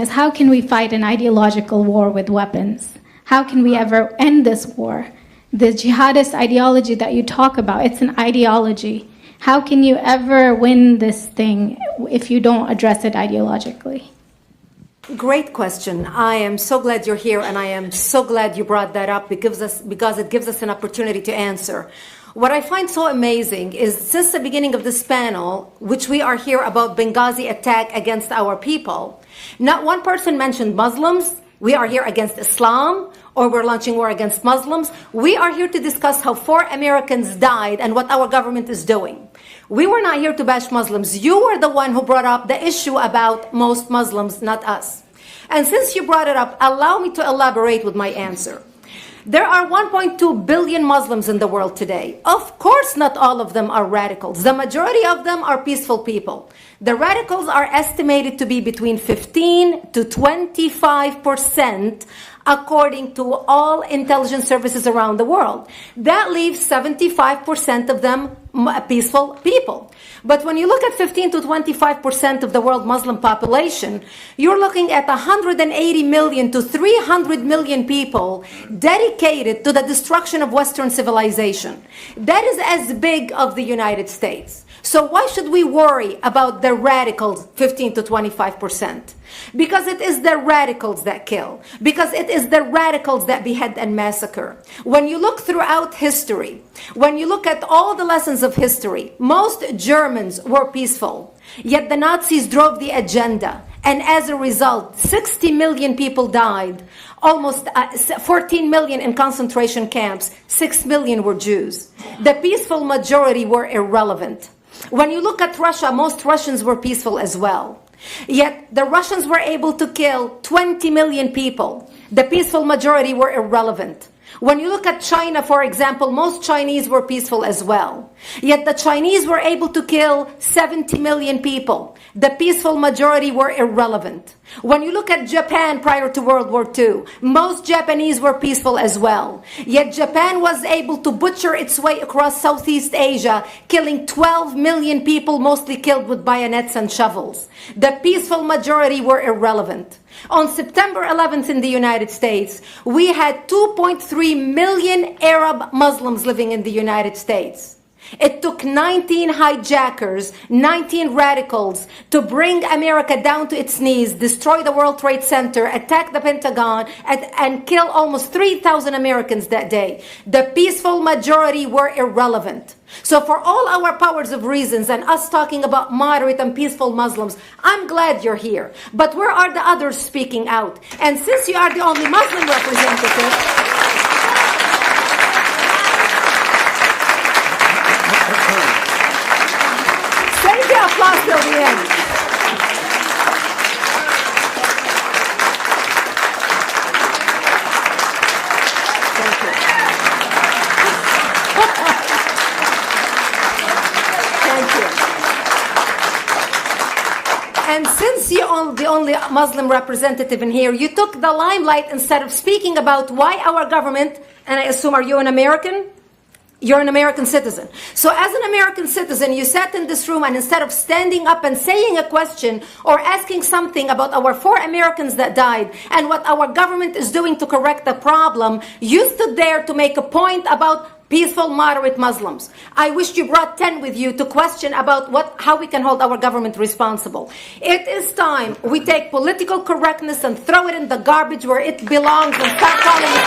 is how can we fight an ideological war with weapons? How can we ever end this war? The jihadist ideology that you talk about, it's an ideology. How can you ever win this thing if you don't address it ideologically? Great question. I am so glad you're here, and I am so glad you brought that up because it gives us an opportunity to answer. What I find so amazing is since the beginning of this panel, which we are here about Benghazi attack against our people, not one person mentioned Muslims. We are here against Islam, or we're launching war against Muslims. We are here to discuss how 4 Americans died and what our government is doing. We were not here to bash Muslims. You were the one who brought up the issue about most Muslims, not us. And since you brought it up, allow me to elaborate with my answer. There are 1.2 billion Muslims in the world today. Of course, not all of them are radicals. The majority of them are peaceful people. The radicals are estimated to be between 15 to 25%, according to all intelligence services around the world. That leaves 75% of them peaceful people. But when you look at 15 to 25% of the world Muslim population, you're looking at 180 million to 300 million people dedicated to the destruction of Western civilization. That is as big of the United States. So why should we worry about the radicals, 15 to 25%? Because it is the radicals that kill. Because it is the radicals that behead and massacre. When you look throughout history, when you look at all the lessons of history, most Germans were peaceful. Yet the Nazis drove the agenda. And as a result, 60 million people died. Almost 14 million in concentration camps. 6 million were Jews. The peaceful majority were irrelevant. When you look at Russia, most Russians were peaceful as well. Yet the Russians were able to kill 20 million people. The peaceful majority were irrelevant. When you look at China, for example, most Chinese were peaceful as well. Yet the Chinese were able to kill 70 million people. The peaceful majority were irrelevant. When you look at Japan prior to World War II, most Japanese were peaceful as well. Yet Japan was able to butcher its way across Southeast Asia, killing 12 million people, mostly killed with bayonets and shovels. The peaceful majority were irrelevant. On September 11th in the United States, we had 2.3 million Arab Muslims living in the United States. It took 19 hijackers, 19 radicals to bring America down to its knees, destroy the World Trade Center, attack the Pentagon, and kill almost 3,000 Americans that day. The peaceful majority were irrelevant. So for all our powers of reasons and us talking about moderate and peaceful Muslims, I'm glad you're here. But where are the others speaking out? And since you are the only Muslim representative, applause till the end. Thank you. Thank you. And since you're the only Muslim representative in here, you took the limelight instead of speaking about why our government, and I assume, are you an American? You're an American citizen. So as an American citizen, you sat in this room and instead of standing up and saying a question or asking something about our 4 Americans that died and what our government is doing to correct the problem, you stood there to make a point about peaceful, moderate Muslims. I wish you brought 10 with you to question about how we can hold our government responsible. It is time we take political correctness and throw it in the garbage where it belongs and start calling it